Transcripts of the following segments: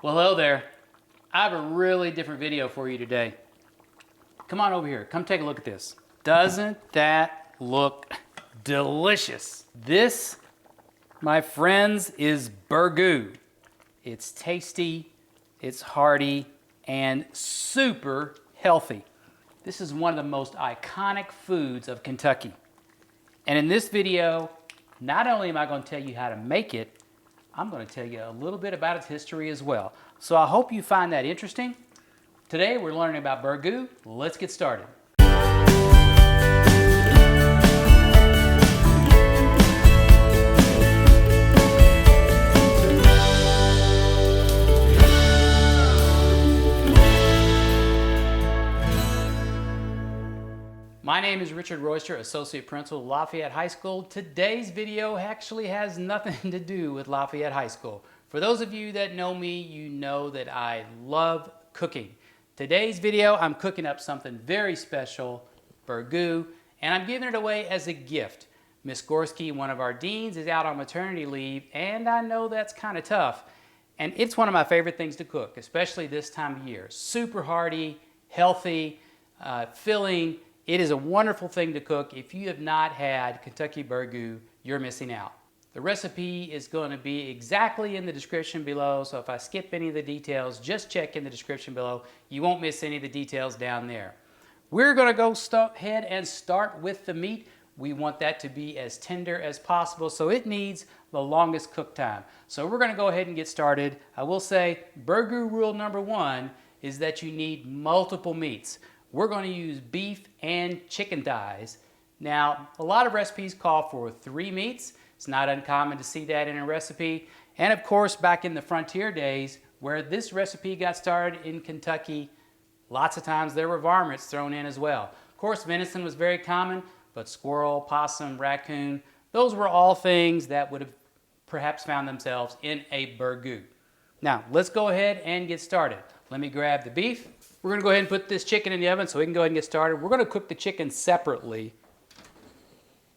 Well, hello there. I have a really different video for you today. Come on over here. Come take a look at this. Doesn't that look delicious? This, my friends, is burgoo. It's tasty, it's hearty, and super healthy. This is one of the most iconic foods of Kentucky. And in this video, not only am I going to tell you how to make it, I'm going to tell you a little bit about its history as well. So I hope you find that interesting. Today we're learning about burgoo. Let's get started. My name is Richard Royster, Associate Principal of Lafayette High School. Today's video actually has nothing to do with Lafayette High School. For those of you that know me, you know that I love cooking. Today's video, I'm cooking up something very special, burgoo, and I'm giving it away as a gift. Miss Gorski, one of our deans, is out on maternity leave, and I know that's kind of tough. And it's one of my favorite things to cook, especially this time of year. Super hearty, healthy, filling. It is a wonderful thing to cook. If you have not had Kentucky burgoo, you're missing out. The recipe is going to be exactly in the description below, so if I skip any of the details, just check in the description below. You won't miss any of the details down there. We're going to go ahead and start with the meat. We want that to be as tender as possible, so it needs the longest cook time. So we're going to go ahead and get started. I will say, burgoo rule number one is that you need multiple meats. We're going to use beef and chicken thighs. Now, a lot of recipes call for 3 meats. It's not uncommon to see that in a recipe. And of course, back in the frontier days, where this recipe got started in Kentucky, lots of times there were varmints thrown in as well. Of course, venison was very common, but squirrel, possum, raccoon, those were all things that would have perhaps found themselves in a burgoo. Now, let's go ahead and get started. Let me grab the beef. We're going to go ahead and put this chicken in the oven so we can go ahead and get started. We're going to cook the chicken separately.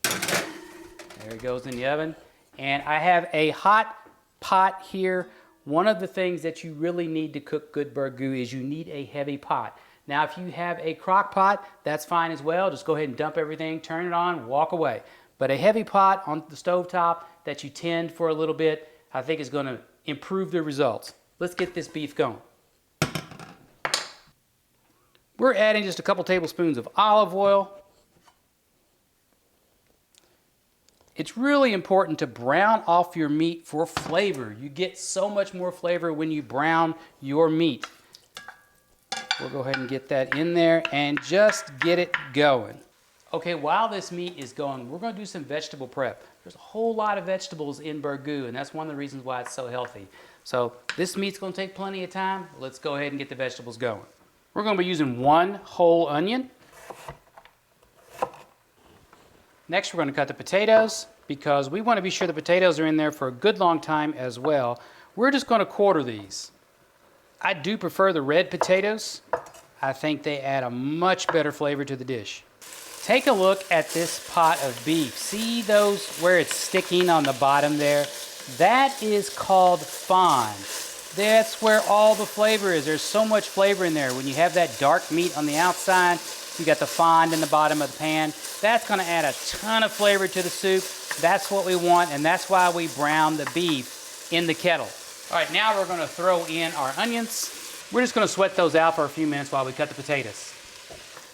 There it goes in the oven. And I have a hot pot here. One of the things that you really need to cook good burgoo is you need a heavy pot. Now, if you have a crock pot, that's fine as well. Just go ahead and dump everything, turn it on, walk away. But a heavy pot on the stovetop that you tend for a little bit, I think is going to improve the results. Let's get this beef going. We're adding just a couple tablespoons of olive oil. It's really important to brown off your meat for flavor. You get so much more flavor when you brown your meat. We'll go ahead and get that in there and just get it going. Okay, while this meat is going, we're going to do some vegetable prep. There's a whole lot of vegetables in burgoo, and that's one of the reasons why it's so healthy. So this meat's going to take plenty of time. Let's go ahead and get the vegetables going. We're going to be using 1 whole onion. Next, we're going to cut the potatoes because we want to be sure the potatoes are in there for a good long time as well. We're just going to quarter these. I do prefer the red potatoes. I think they add a much better flavor to the dish. Take a look at this pot of beef. See those where it's sticking on the bottom there? That is called fond. That's where all the flavor is. There's so much flavor in there. When you have that dark meat on the outside, you got the fond in the bottom of the pan. That's going to add a ton of flavor to the soup. That's what we want, and that's why we brown the beef in the kettle. All right, now we're going to throw in our onions. We're just going to sweat those out for a few minutes while we cut the potatoes.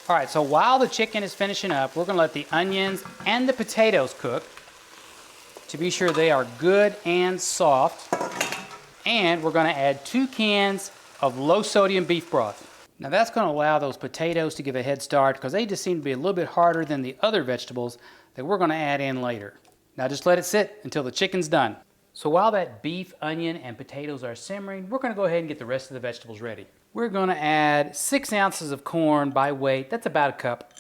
All right, so while the chicken is finishing up, we're going to let the onions and the potatoes cook to be sure they are good and soft. And we're going to add 2 cans of low-sodium beef broth. Now that's going to allow those potatoes to give a head start because they just seem to be a little bit harder than the other vegetables that we're going to add in later. Now just let it sit until the chicken's done. So while that beef, onion, and potatoes are simmering, we're going to go ahead and get the rest of the vegetables ready. We're going to add 6 ounces of corn by weight. That's about a cup.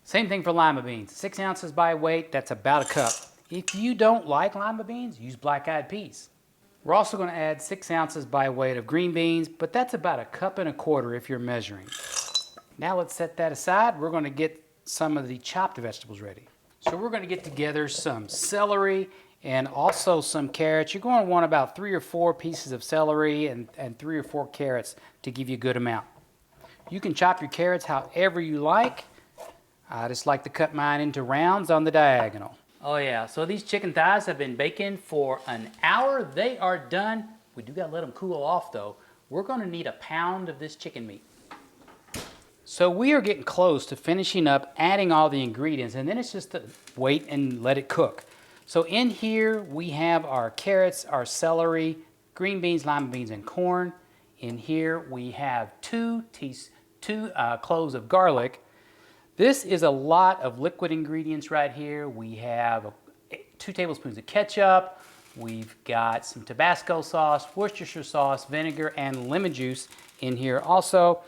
Same thing for lima beans. 6 ounces by weight, that's about a cup. If you don't like lima beans, use black-eyed peas. We're also going to add 6 ounces by weight of green beans, but that's about a cup and a quarter if you're measuring. Now let's set that aside. We're going to get some of the chopped vegetables ready. So we're going to get together some celery and also some carrots. You're going to want about 3 or 4 pieces of celery and 3 or 4 carrots to give you a good amount. You can chop your carrots however you like. I just like to cut mine into rounds on the diagonal. Oh yeah, so these chicken thighs have been baking for an hour. They are done. We do got to let them cool off though. We're going to need a pound of this chicken meat. So we are getting close to finishing up adding all the ingredients, and then it's just to wait and let it cook. So in here we have our carrots, our celery, green beans, lima beans, and corn. In here we have 2 cloves of garlic. This is a lot of liquid ingredients right here. We have 2 tablespoons of ketchup. We've got some Tabasco sauce, Worcestershire sauce, vinegar, and lemon juice in here also.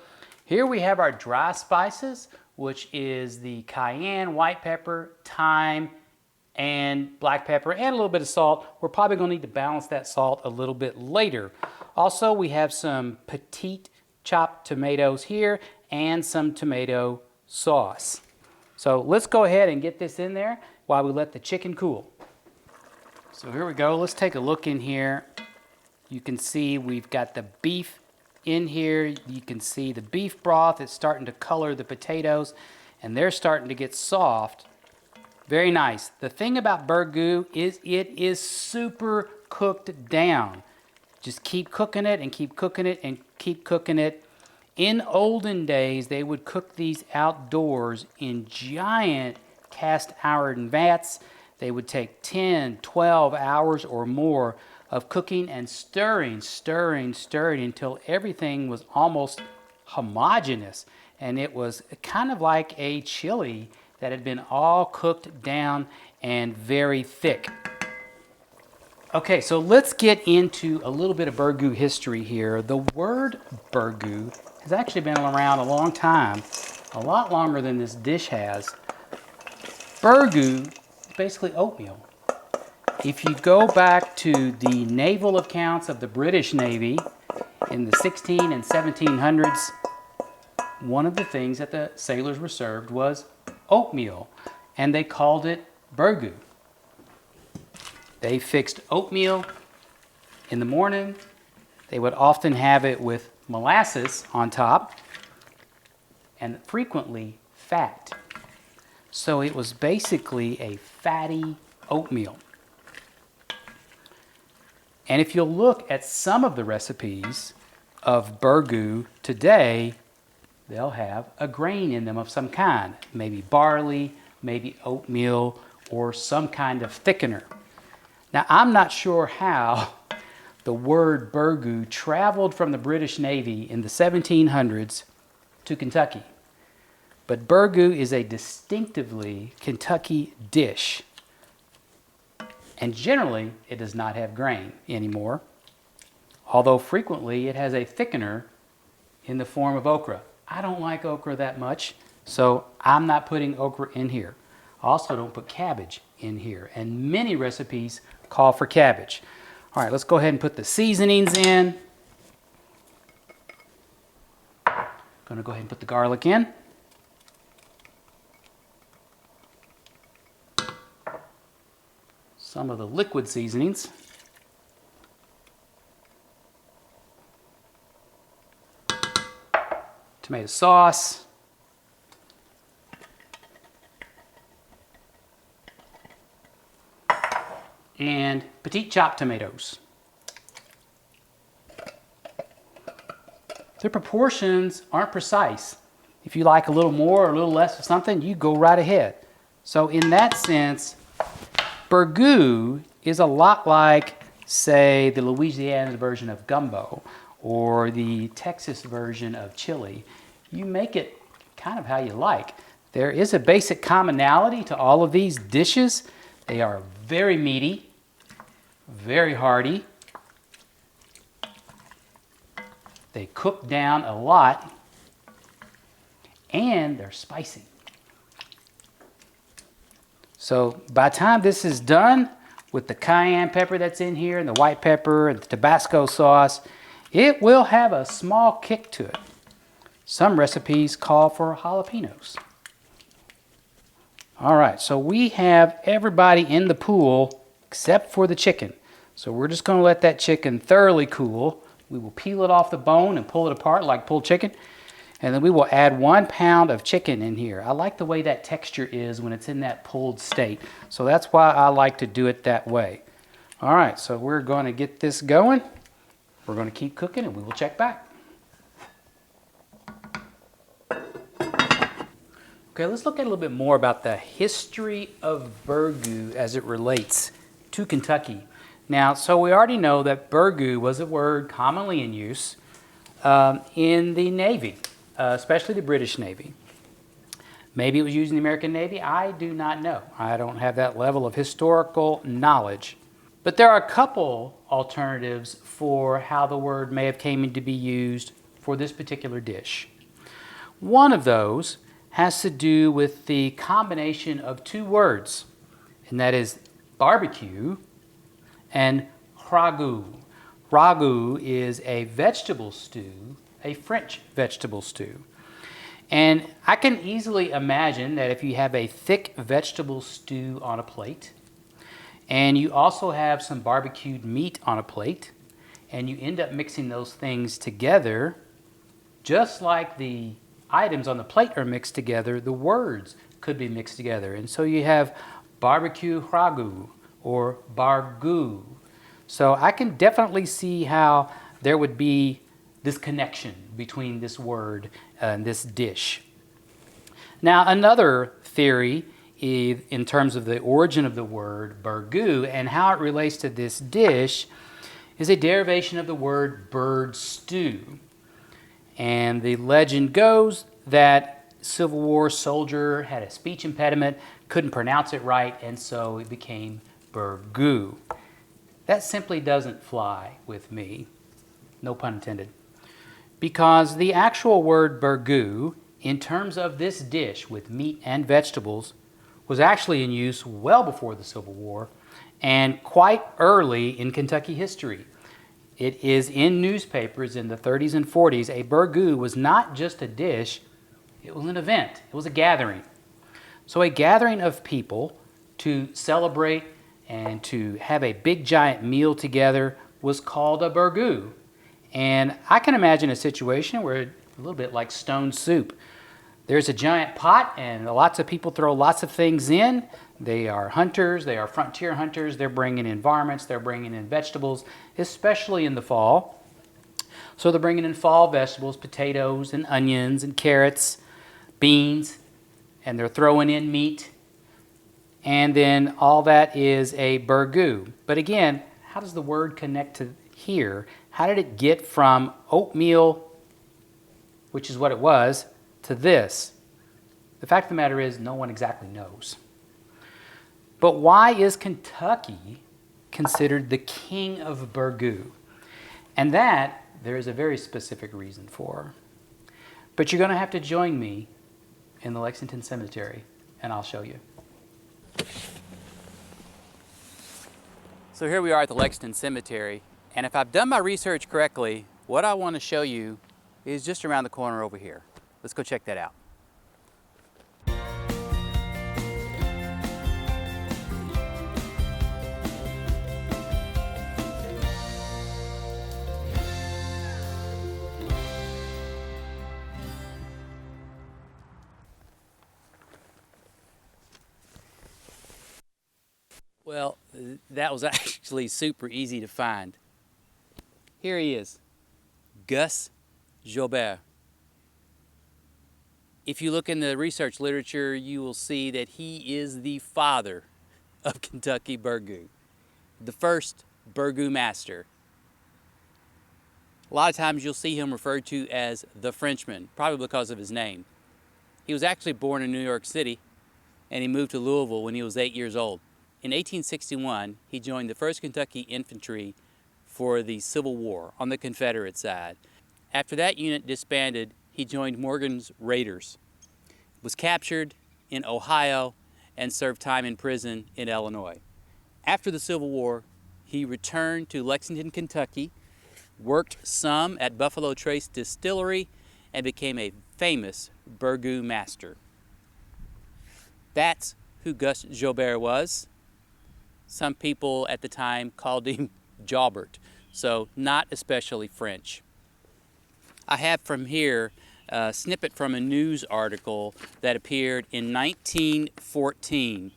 Here we have our dry spices, which is the cayenne, white pepper, thyme, and black pepper, and a little bit of salt. We're probably going to need to balance that salt a little bit later. Also, we have some petite chopped tomatoes here and some tomato sauce. So let's go ahead and get this in there while we let the chicken cool. So here we go. Let's take a look in here. You can see we've got the beef in here. You can see the beef broth is starting to color the potatoes, and they're starting to get soft. Very nice. The thing about burgoo is it is super cooked down. Just keep cooking it and keep cooking it and keep cooking it. In olden days, they would cook these outdoors in giant cast iron vats. They would take 10, 12 hours or more of cooking and stirring until everything was almost homogeneous. And it was kind of like a chili that had been all cooked down and very thick. Okay, so let's get into a little bit of burgoo history here. The word burgoo has actually been around a long time, a lot longer than this dish has. Burgoo is basically oatmeal. If you go back to the naval accounts of the British Navy in the 16 and 1700s, one of the things that the sailors were served was oatmeal, and they called it burgoo. They fixed oatmeal in the morning. They would often have it with molasses on top, and frequently fat. So it was basically a fatty oatmeal. And if you'll look at some of the recipes of burgoo today, they'll have a grain in them of some kind. Maybe barley, maybe oatmeal, or some kind of thickener. Now, I'm not sure how the word burgoo traveled from the British Navy in the 1700s to Kentucky. But burgoo is a distinctively Kentucky dish. And generally, it does not have grain anymore, although frequently it has a thickener in the form of okra. I don't like okra that much, so I'm not putting okra in here. I also don't put cabbage in here, and many recipes call for cabbage. All right, let's go ahead and put the seasonings in. Gonna go ahead and put the garlic in. Some of the liquid seasonings. Tomato sauce. And petite chopped tomatoes. The proportions aren't precise. If you like a little more or a little less of something, you go right ahead. So in that sense, burgoo is a lot like, say, the Louisiana version of gumbo or the Texas version of chili. You make it kind of how you like. There is a basic commonality to all of these dishes. They are very meaty, very hearty. They cook down a lot, and they're spicy. So by the time this is done, with the cayenne pepper that's in here and the white pepper and the Tabasco sauce, it will have a small kick to it. Some recipes call for jalapenos. All right, so we have everybody in the pool except for the chicken. So we're just going to let that chicken thoroughly cool. We will peel it off the bone and pull it apart like pulled chicken. And then we will add 1 pound of chicken in here. I like the way that texture is when it's in that pulled state. So that's why I like to do it that way. All right, so we're going to get this going. We're going to keep cooking and we will check back. Okay, let's look at a little bit more about the history of burgoo as it relates to Kentucky. Now, so we already know that burgoo was a word commonly in use in the Navy, especially the British Navy. Maybe it was used in the American Navy. I do not know. I don't have that level of historical knowledge. But there are a couple alternatives for how the word may have came into be used for this particular dish. One of those has to do with the combination of two words, and that is barbecue and ragout. Ragout is a vegetable stew, a French vegetable stew. And I can easily imagine that if you have a thick vegetable stew on a plate, and you also have some barbecued meat on a plate, and you end up mixing those things together, just like the items on the plate are mixed together, the words could be mixed together. And so you have barbecue ragout or burgoo. So I can definitely see how there would be this connection between this word and this dish. Now, another theory in terms of the origin of the word burgoo and how it relates to this dish is a derivation of the word bird stew. And the legend goes that Civil War soldier had a speech impediment, couldn't pronounce it right, and so it became burgoo. That simply doesn't fly with me, no pun intended, because the actual word burgoo, in terms of this dish with meat and vegetables, was actually in use well before the Civil War and quite early in Kentucky history. It is in newspapers in the 30s and 40s. A burgoo was not just a dish, it was an event, it was a gathering. So a gathering of people to celebrate and to have a big giant meal together was called a burgoo. And I can imagine a situation where a little bit like stone soup. There's a giant pot and lots of people throw lots of things in. They are hunters, they are frontier hunters, they're bringing in varmints, they're bringing in vegetables, especially in the fall. So they're bringing in fall vegetables, potatoes and onions and carrots, beans, and they're throwing in meat. And then all that is a burgoo. But again, how does the word connect to here? How did it get from oatmeal, which is what it was, to this? The fact of the matter is no one exactly knows. But why is Kentucky considered the king of burgoo? And that there is a very specific reason for. But you're going to have to join me in the Lexington Cemetery, and I'll show you. So here we are at the Lexington Cemetery, and if I've done my research correctly, what I want to show you is just around the corner over here. Let's go check that out. Well, that was actually super easy to find. Here he is, Gus Joubert. If you look in the research literature, you will see that he is the father of Kentucky burgoo, the first burgoo master. A lot of times you'll see him referred to as the Frenchman, probably because of his name. He was actually born in New York City, and he moved to Louisville when he was 8 years old. In 1861, he joined the 1st Kentucky Infantry for the Civil War on the Confederate side. After that unit disbanded, he joined Morgan's Raiders, was captured in Ohio, and served time in prison in Illinois. After the Civil War, he returned to Lexington, Kentucky, worked some at Buffalo Trace Distillery, and became a famous burgoo master. That's who Gus Joubert was. Some people at the time called him Jawbert, so not especially French. I have from here a snippet from a news article that appeared in 1914.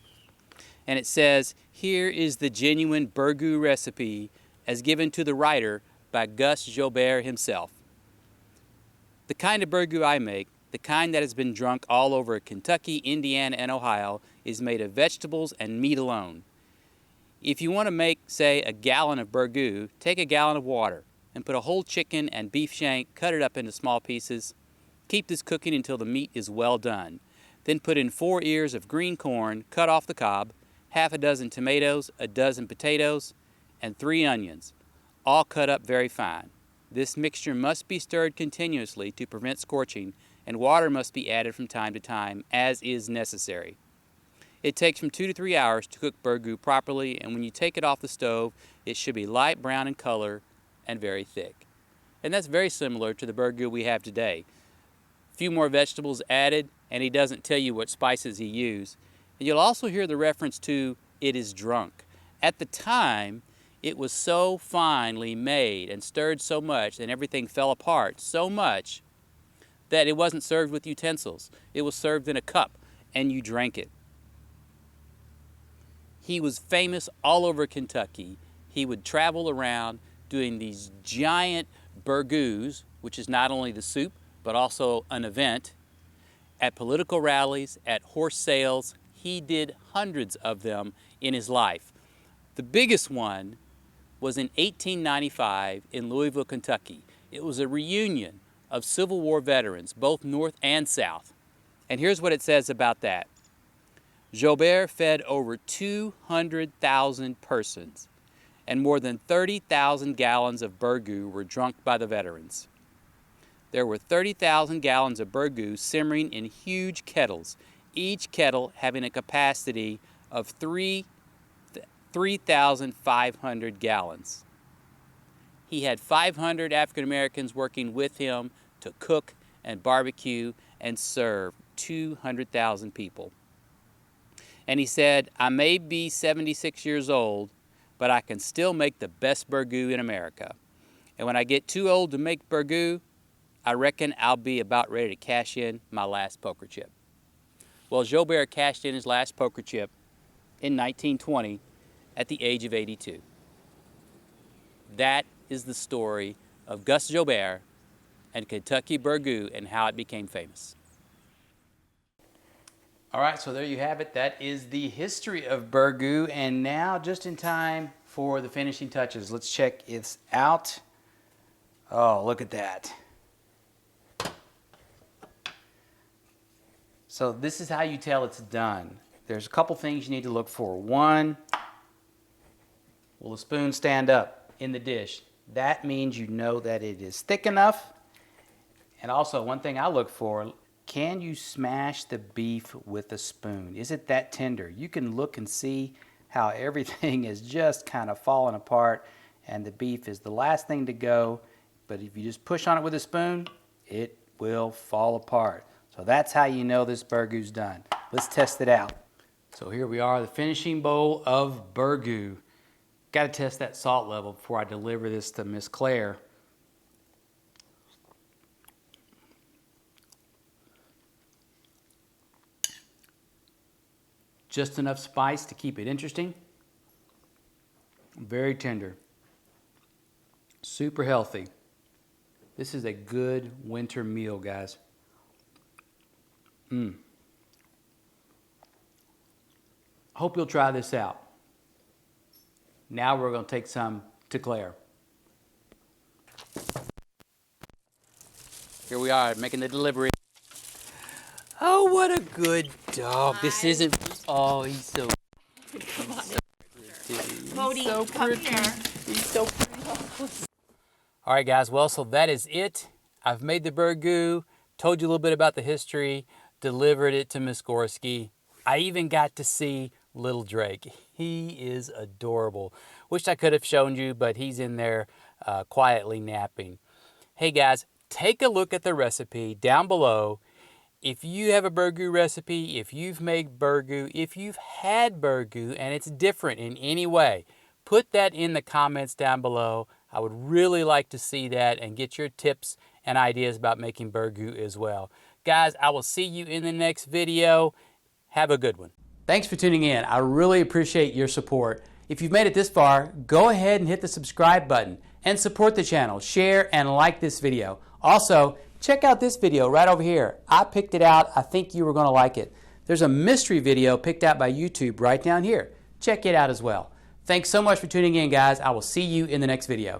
And it says, "Here is the genuine Burgoo recipe as given to the writer by Gus Joubert himself. The kind of Burgoo I make, the kind that has been drunk all over Kentucky, Indiana, and Ohio, is made of vegetables and meat alone. If you want to make, say, a gallon of Burgoo, take a gallon of water and put a whole chicken and beef shank, cut it up into small pieces. Keep this cooking until the meat is well done. Then put in 4 ears of green corn, cut off the cob, half a dozen tomatoes, a dozen potatoes, and 3 onions, all cut up very fine. This mixture must be stirred continuously to prevent scorching, and water must be added from time to time, as is necessary. It takes from 2 to 3 hours to cook Burgoo properly, and when you take it off the stove, it should be light brown in color and very thick." And that's very similar to the Burgoo we have today. A few more vegetables added, and he doesn't tell you what spices he used. And you'll also hear the reference to "it is drunk." At the time, it was so finely made and stirred so much and everything fell apart so much that it wasn't served with utensils. It was served in a cup, and you drank it. He was famous all over Kentucky. He would travel around doing these giant burgoos, which is not only the soup, but also an event, at political rallies, at horse sales. He did hundreds of them in his life. The biggest one was in 1895 in Louisville, Kentucky. It was a reunion of Civil War veterans, both North and South. And here's what it says about that. Joubert fed over 200,000 persons, and more than 30,000 gallons of Burgoo were drunk by the veterans. There were 30,000 gallons of Burgoo simmering in huge kettles, each kettle having a capacity of 3,500 gallons. He had 500 African Americans working with him to cook and barbecue and serve 200,000 people. And he said, "I may be 76 years old, but I can still make the best Burgoo in America. And when I get too old to make Burgoo, I reckon I'll be about ready to cash in my last poker chip." Well, Joubert cashed in his last poker chip in 1920 at the age of 82. That is the story of Gus Joubert and Kentucky Burgoo and how it became famous. All right, so there you have it. That is the history of Burgoo. And now, just in time for the finishing touches, let's check it out. Oh, look at that. So this is how you tell it's done. There's a couple things you need to look for. One, will the spoon stand up in the dish? That means you know that it is thick enough. And also, one thing I look for, can you smash the beef with a spoon? Is it that tender? You can look and see how everything is just kind of falling apart, and the beef is the last thing to go. But if you just push on it with a spoon, it will fall apart. So that's how you know this Burgoo's done. Let's test it out. So here we are, the finishing bowl of Burgoo. Got to test that salt level before I deliver this to Miss Claire. Just enough spice to keep it interesting. Very tender. Super healthy. This is a good winter meal, guys. Hope you'll try this out. Now we're going to take some to Claire. Here we are, making the delivery. Oh, what a good dog. Hi. This isn't... Oh, he's so... Come on. Cody, so come here. He's so pretty. All right, guys. Well, so that is it. I've made the Burgoo, told you a little bit about the history, delivered it to Miss Gorski. I even got to see little Drake. He is adorable. Wish I could have shown you, but he's in there quietly napping. Hey, guys, take a look at the recipe down below. If you have a burgoo recipe, if you've made burgoo, if you've had burgoo and it's different in any way, put that in the comments down below. I would really like to see that and get your tips and ideas about making burgoo as well. Guys, I will see you in the next video. Have a good one. Thanks for tuning in. I really appreciate your support. If you've made it this far, go ahead and hit the subscribe button and support the channel. Share and like this video. Also, check out this video right over here. I picked it out. I think you were going to like it. There's a mystery video picked out by YouTube right down here. Check it out as well. Thanks so much for tuning in, guys. I will see you in the next video.